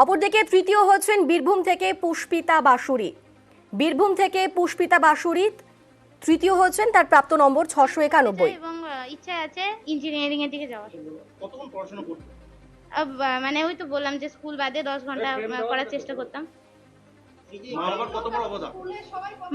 অপরদিকে তৃতীয় হচ্ছেন বীরভূম থেকে পুষ্পিতা বাসুরি। বীরভূম থেকে পুষ্পিতা বাসুরি তৃতীয় হচ্ছেন, তার প্রাপ্ত নম্বর 691 এবং ইচ্ছা আছে ইঞ্জিনিয়ারিং এর দিকে যাওয়ার। কতক্ষণ পড়াশোনা করতে? মানে ওই তো বললাম যে স্কুল বাদে 10 ঘন্টা করার চেষ্টা করতাম। মা বাবার কত বড় অবদান?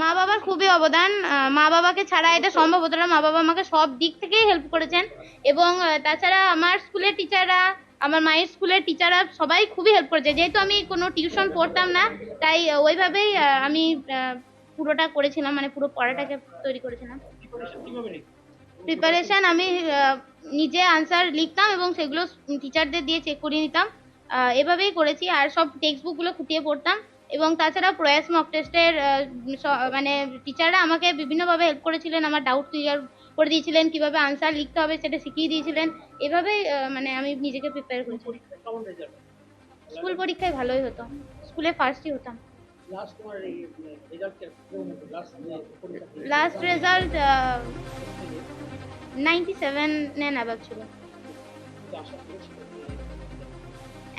মা বাবার খুবই অবদান। মা বাবাকে ছাড়া এটা সম্ভব হতো না। মা বাবা আমাকে সব দিক থেকেই হেল্প করেছেন এবং তাছাড়া আমার স্কুলের টিচাররা, আমার মায়ের স্কুলের টিচাররা সবাই খুবই হেল্প করেছে। যেহেতু আমি কোনো টিউশন পড়তাম না, তাই ওইভাবেই আমি পুরোটা করেছিলাম, মানে পুরো পড়াটাকে তৈরি করেছিলাম। প্রিপারেশন আমি নিজে আনসার লিখতাম এবং সেগুলো টিচারদের দিয়ে চেক করিয়ে নিতাম। এভাবেই করেছি। আর সব টেক্সট বুকগুলো খুঁটিয়ে পড়তাম এবং তাছাড়া প্রয়াস মক টেস্টের মানে টিচাররা আমাকে বিভিন্নভাবে হেল্প করেছিলেন, আমার ডাউট ক্লিয়ার করে দিয়েছিলেন, কিভাবে আনসার লিখতে হবে সেটা শিখিয়ে দিয়েছিলেন। এভাবেই মানে আমি নিজেকে প্রিপেয়ার করেছিলাম। স্কুল পরীক্ষায় ভালোই হতো, স্কুলে ফার্স্টই হতাম। লাস্ট রেজাল্ট 97 এর অ্যাবাভ ছিল।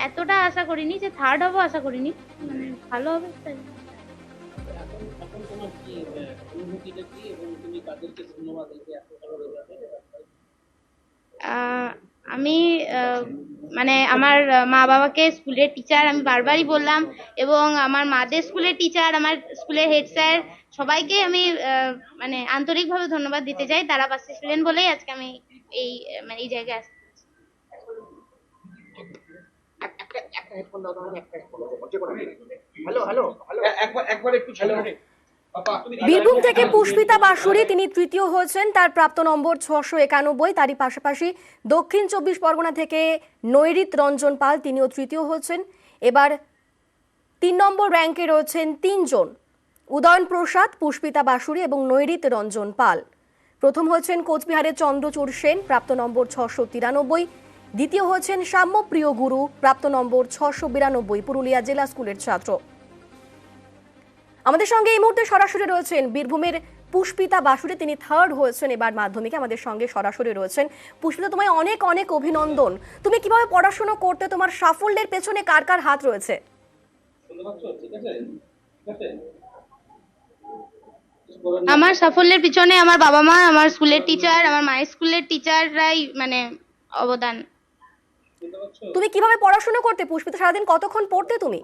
এতটা আশা করিনি যে থার্ড হবো, আশা করিনি, মানে ভালো হবে তাই। আমি মানে আমার মা বাবাকে, স্কুলের টিচার, আমি বারবারই বললাম, এবং আমার মাদের স্কুলের টিচার, আমার স্কুলের হেড স্যার, সবাইকে আমি মানে আন্তরিকভাবে ধন্যবাদ দিতে চাই। তারা পাশে ছিলেন বলেই আজকে আমি এই মানে এই জায়গায় আসছি। বীরভূম থেকে পুষ্পিতা বাসুরি তিনি তৃতীয় হয়েছেন, তার প্রাপ্ত নম্বর 691। তারই পাশাপাশি দক্ষিণ 24 পরগনা থেকে নৈরিত রঞ্জন পাল, তিনিও তৃতীয় হয়েছেন। এবার 3 নম্বর র্যাঙ্কে রয়েছেন তিনজন, উদয়ন প্রসাদ, পুষ্পিতা বাসুরি এবং নৈরিত রঞ্জন পাল। প্রথম হয়েছেন কোচবিহারের চন্দ্রচূড় সেন, প্রাপ্ত নম্বর 693। দ্বিতীয় হয়েছেন সাম্যপ্রিয় গুরু, প্রাপ্ত নম্বর 692, পুরুলিয়া জেলা স্কুলের ছাত্র। আমাদের সঙ্গে এই মুহূর্তে সরাসরি রয়েছেন বীরভূমের পুষ্পিতা বাসুরি, তিনি থার্ড হয়েছেন এবার মাধ্যমিকে, আমাদের সঙ্গে সরাসরি রয়েছেন। পুষ্পিতা, তোমায় অনেক অনেক অভিনন্দন। তুমি কিভাবে পড়াশোনা করতে, তোমার সাফল্যের পেছনে কার কার হাত রয়েছে? আমার সাফল্যের পিছনে আমার বাবা মা, আমার স্কুলের টিচার, আমার মায়ের স্কুলের টিচাররাই মানে অবদান। তুমি কিভাবে পড়াশোনা করতে পুষ্পিতা? সারাদিন কতক্ষণ পড়তে তুমি?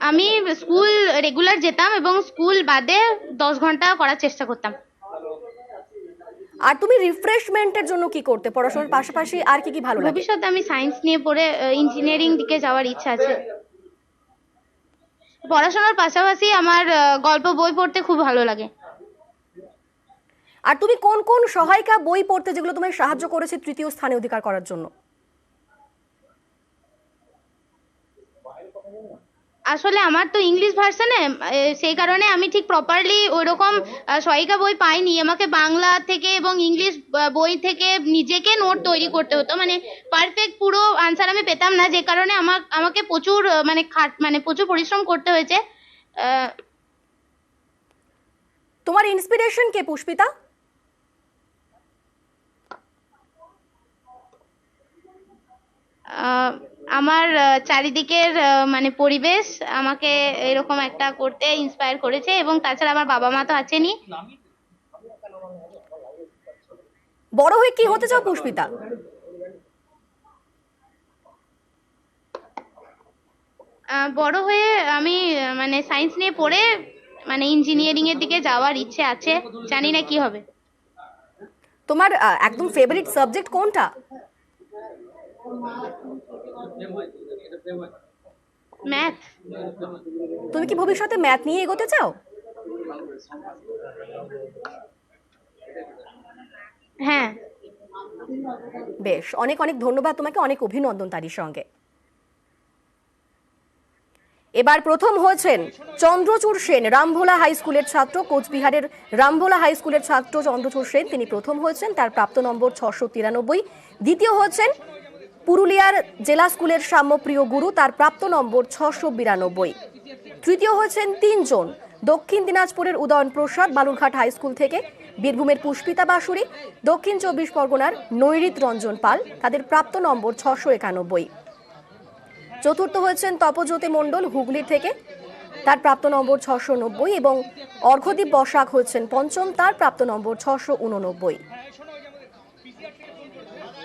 আমি স্কুল রেগুলার যেতাম এবং স্কুল বাদে 10 ঘন্টা করার চেষ্টা করতাম। আর তুমি রিফ্রেশমেন্টের জন্য কি করতে, পড়াশোনার পাশাপাশি আর কি কি ভালো লাগে? ভবিষ্যতে আমি সায়েন্স নিয়ে পড়ে ইঞ্জিনিয়ারিং দিকে যাওয়ার ইচ্ছা আছে। পড়াশোনার পাশাপাশি আমার গল্প বই পড়তে খুব ভালো লাগে। আর তুমি কোন কোন সহায়িকা বই পড়তে, যেগুলো তোমায় সাহায্য করেছে তৃতীয় স্থানে অধিকার করার জন্য? আসলে আমার তো ইংলিশ ভার্সনে, সেই কারণে আমি ঠিক প্রপারলি ওইরকম সহায়িকা বই পাইনি। আমাকে বাংলা থেকে এবং ইংলিশ বই থেকে নিজেকে নোট তৈরি করতে হতো, মানে পারফেক্ট পুরো আনসার আমি পেতাম না, যে কারণে আমাকে প্রচুর মানে প্রচুর পরিশ্রম করতে হয়েছে। তোমার ইন্সপিরেশন কে পুষ্পিতা? আমার চারিদিকের মানে পরিবেশ আমাকে এরকম একটা করতে ইন্সপায়ার করেছে, এবং তাছাড়া আমার বাবা মা তো আছেনই। বড় হয়ে কি হতে চাও পুষ্পিতা? বড় হয়ে আমি মানে সায়েন্স নিয়ে পড়ে মানে ইঞ্জিনিয়ারিং এর দিকে যাওয়ার ইচ্ছে আছে, জানি না কি হবে। তোমার একদম ফেভারিট সাবজেক্ট কোনটা? ম্যাথ। তুমি কি ভবিষ্যতে ম্যাথ নিয়ে এগোতে চাও? হ্যাঁ। বেশ, অনেক অনেক ধন্যবাদ তোমাকে, অনেক অভিনন্দন তারই সঙ্গে। এবার প্রথম হয়েছেন চন্দ্রচূড় সেন, রামভোলা হাই স্কুলের ছাত্র, কোচবিহারের রামভোলা হাই স্কুলের ছাত্র চন্দ্রচূড় সেন, তিনি প্রথম হয়েছেন, তার প্রাপ্ত নম্বর 693। দ্বিতীয় হয়েছেন পুরুলিয়ার জেলা স্কুলের সাম্যপ্রিয় গুরু, তার প্রাপ্ত নম্বর 692। তৃতীয় হয়েছেন তিনজন, দক্ষিণ দিনাজপুরের উদয়ন প্রসাদ, বালুরঘাট হাই স্কুল থেকে, বীরভূমের পুষ্পিতা বাসুরি, দক্ষিণ 24 পরগনার নৈরিত রঞ্জন পাল, তাদের প্রাপ্ত নম্বর 691। চতুর্থ হয়েছেন তপজ্যোতি মণ্ডল হুগলি থেকে, তার প্রাপ্ত নম্বর 690 এবং অর্ঘদীপ বসাক হয়েছেন পঞ্চম, তার প্রাপ্ত নম্বর 689।